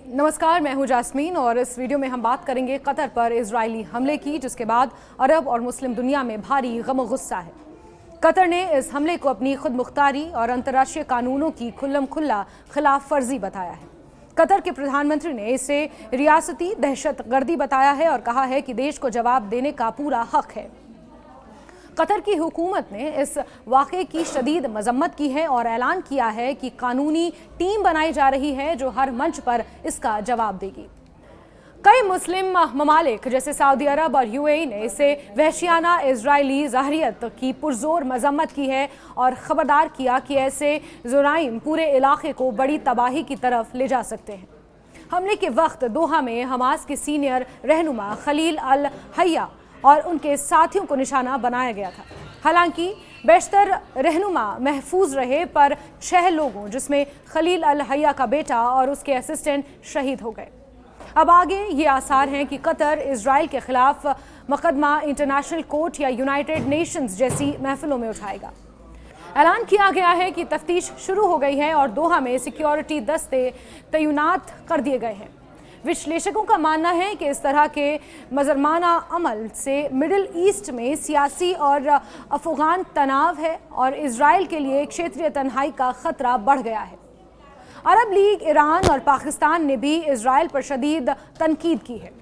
नमस्कार, मैं हूं जास्मीन और इस वीडियो में हम बात करेंगे कतर पर इजरायली हमले की, जिसके बाद अरब और मुस्लिम दुनिया में भारी गम और गुस्सा है। कतर ने इस हमले को अपनी खुद मुख्तारी और अंतर्राष्ट्रीय कानूनों की खुल्लम खुल्ला खिलाफ वर्जी बताया है। कतर के प्रधानमंत्री ने इसे रियासती दहशतगर्दी बताया है और कहा है कि देश को जवाब देने का पूरा हक है। कतर की हुकूमत ने इस वाक़े की शदीद मजम्मत की है और ऐलान किया है कि कानूनी टीम बनाई जा रही है जो हर मंच पर इसका जवाब देगी। कई मुस्लिम ममालिक जैसे सऊदी अरब और यूएई ने इसे वहशियाना इजरायली ज़ाहरियत की पुरजोर मजम्मत की है और ख़बरदार किया कि ऐसे जुराइम पूरे इलाके को बड़ी तबाही की तरफ ले जा सकते हैं। हमले के वक्त दोहा में हमास के सीनियर रहनुमा खलील अल हैया और उनके साथियों को निशाना बनाया गया था। हालांकि बेशतर रहनुमा महफूज रहे, पर 6 लोगों जिसमें खलील अल हैया का बेटा और उसके असिस्टेंट शहीद हो गए। अब आगे ये आसार हैं कि कतर इजराइल के खिलाफ मुकदमा इंटरनेशनल कोर्ट या यूनाइटेड नेशंस जैसी महफिलों में उठाएगा। ऐलान किया गया है कि तफ्तीश शुरू हो गई है और दोहा में सिक्योरिटी दस्ते तैनात कर दिए गए हैं। विश्लेषकों का मानना है कि इस तरह के मजरमाना अमल से मिडिल ईस्ट में सियासी और अफगान तनाव है और इजराइल के लिए क्षेत्रीय तन्हाई का खतरा बढ़ गया है। अरब लीग, ईरान और पाकिस्तान ने भी इजराइल पर शदीद तनकीद की है।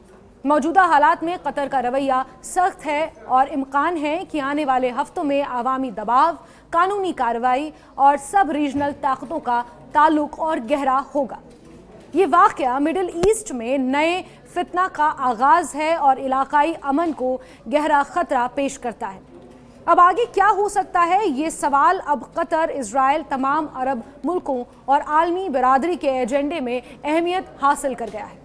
मौजूदा हालात में कतर का रवैया सख्त है और इम्कान है कि आने वाले हफ्तों में अवामी दबाव, कानूनी कार्रवाई और सब रीजनल ताकतों का ताल्लुक और गहरा होगा। ये वाक़या मिडिल ईस्ट में नए फितना का आगाज़ है और इलाकाई अमन को गहरा ख़तरा पेश करता है। अब आगे क्या हो सकता है, ये सवाल अब कतर, इजराइल, तमाम अरब मुल्कों और आलमी बरादरी के एजेंडे में अहमियत हासिल कर गया है।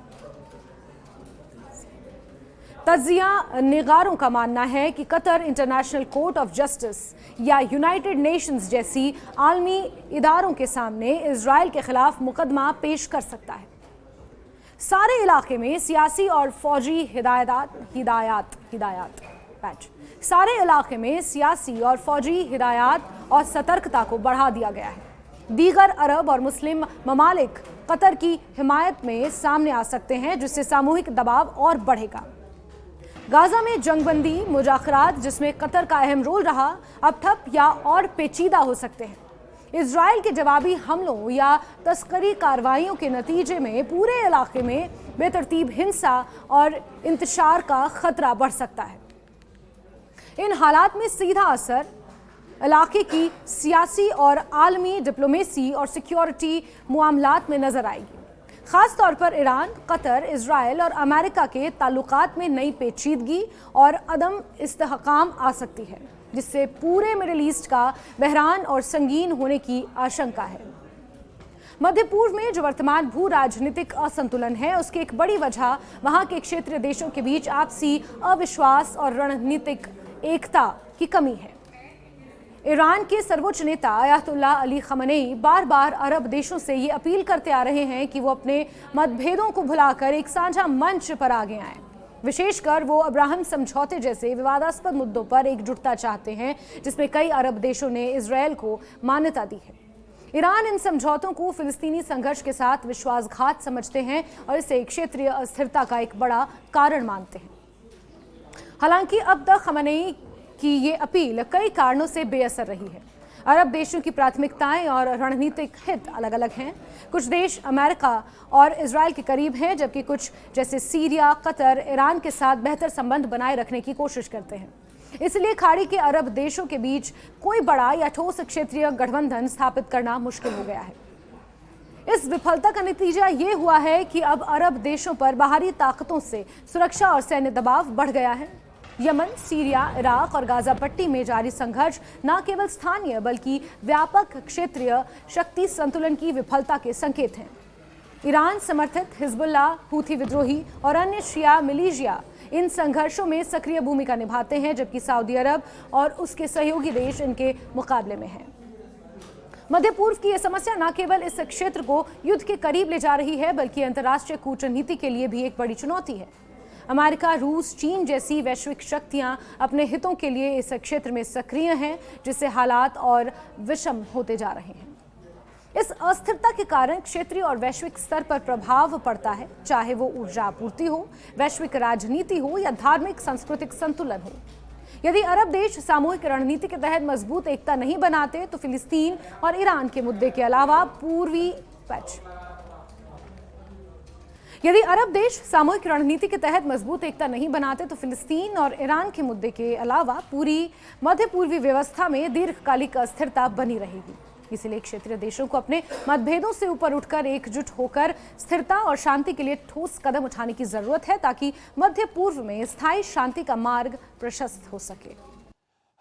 तज्जिया निगारों का मानना है कि Qatar international court of justice या यूनाइटेड नेशंस जैसी आलमी इदारों के सामने इजराइल के खिलाफ मुकदमा पेश कर सकता है। सारे इलाके में सियासी और फौजी हिदायत और सतर्कता को बढ़ा दिया गया है। दीगर अरब और मुस्लिम ममालिक कतर की हिमायत में सामने आ सकते हैं, जिससे सामूहिक दबाव और बढ़ेगा। गाजा में जंगबंदी मुज़ाकरात, जिसमें कतर का अहम रोल रहा, अब ठप या और पेचीदा हो सकते हैं। इजराइल के जवाबी हमलों या तस्करी कार्रवाइयों के नतीजे में पूरे इलाके में बेतरतीब हिंसा और इंतशार का खतरा बढ़ सकता है। इन हालात में सीधा असर इलाके की सियासी और आलमी डिप्लोमेसी और सिक्योरिटी मामलात में नजर आएगी। खास तौर पर ईरान, कतर, इजराइल और अमेरिका के ताल्लुकात में नई पेचीदगी और अदम इस्तेहकाम आ सकती है, जिससे पूरे मिडिल ईस्ट का बहरान और संगीन होने की आशंका है। मध्य पूर्व में जो वर्तमान भू राजनीतिक असंतुलन है, उसकी एक बड़ी वजह वहां के क्षेत्रीय देशों के बीच आपसी अविश्वास और रणनीतिक एकता की कमी है। ईरान के सर्वोच्च नेता अयातुल्लाह अली खamenei बार बार अरब देशों से ये अपील करते आ रहे हैं कि वो अपने मतभेदों को भुलाकर एक साझा मंच पर आगे आएं। विशेषकर वो अब्राहम समझौते जैसे विवादास्पद मुद्दों पर एकजुटता चाहते हैं, जिसमें कई अरब देशों ने इजरायल को मान्यता दी है। ईरान इन समझौतों को फिलिस्तीनी संघर्ष के साथ विश्वासघात समझते हैं और इसे क्षेत्रीय अस्थिरता का एक बड़ा कारण मानते हैं। हालांकि अब तक खamenei की ये अपील कई कारणों से बेअसर रही है। अरब देशों की प्राथमिकताएं और रणनीतिक हित अलग अलग हैं। कुछ देश अमेरिका और इजराइल के करीब हैं, जबकि कुछ जैसे सीरिया, कतर, ईरान के साथ बेहतर संबंध बनाए रखने की कोशिश करते हैं। इसलिए खाड़ी के अरब देशों के बीच कोई बड़ा या ठोस क्षेत्रीय गठबंधन स्थापित करना मुश्किल हो गया है। इस विफलता का नतीजा ये हुआ है कि अब अरब देशों पर बाहरी ताकतों से सुरक्षा और सैन्य दबाव बढ़ गया है। यमन, सीरिया, इराक और गाजा पट्टी में जारी संघर्ष न केवल स्थानीय बल्कि व्यापक क्षेत्रीय शक्ति संतुलन की विफलता के संकेत हैं। ईरान समर्थित हिजबुल्लाह, हूथी विद्रोही और अन्य शिया मिलिशिया इन संघर्षों में सक्रिय भूमिका निभाते हैं, जबकि सऊदी अरब और उसके सहयोगी देश इनके मुकाबले में हैं। मध्य पूर्व की यह समस्या न केवल इस क्षेत्र को युद्ध के करीब ले जा रही है, बल्कि अंतर्राष्ट्रीय कूटनीति के लिए भी एक बड़ी चुनौती है। अमेरिका, रूस, चीन जैसी वैश्विक शक्तियां अपने हितों के लिए इस क्षेत्र में सक्रिय हैं, जिससे हालात और विषम होते जा रहे हैं। इस अस्थिरता के कारण क्षेत्रीय और वैश्विक स्तर पर प्रभाव पड़ता है, चाहे वो ऊर्जा आपूर्ति हो, वैश्विक राजनीति हो या धार्मिक सांस्कृतिक संतुलन हो। यदि अरब देश सामूहिक रणनीति के तहत मजबूत एकता नहीं बनाते तो फिलिस्तीन और ईरान के मुद्दे के अलावा पूर्वी यदि अरब देश सामूहिक रणनीति के तहत मजबूत एकता नहीं बनाते तो फिलिस्तीन और ईरान के मुद्दे के अलावा पूरी मध्य पूर्वी व्यवस्था में दीर्घकालिक अस्थिरता बनी रहेगी। इसलिए क्षेत्रीय देशों को अपने मतभेदों से ऊपर उठकर एकजुट होकर स्थिरता और शांति के लिए ठोस कदम उठाने की जरूरत है, ताकि मध्य पूर्व में स्थायी शांति का मार्ग प्रशस्त हो सके।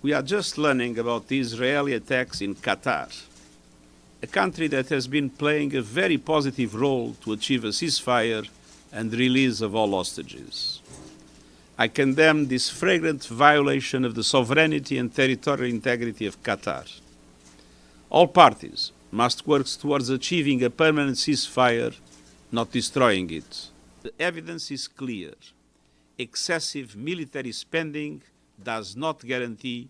We are just learning about the Israeli attacks in Qatar, a country that has been playing a very positive role to achieve a ceasefire and release of all hostages. I condemn this flagrant violation of the sovereignty and territorial integrity of Qatar. All parties must work towards achieving a permanent ceasefire, not destroying it. The evidence is clear. Excessive military spending does not guarantee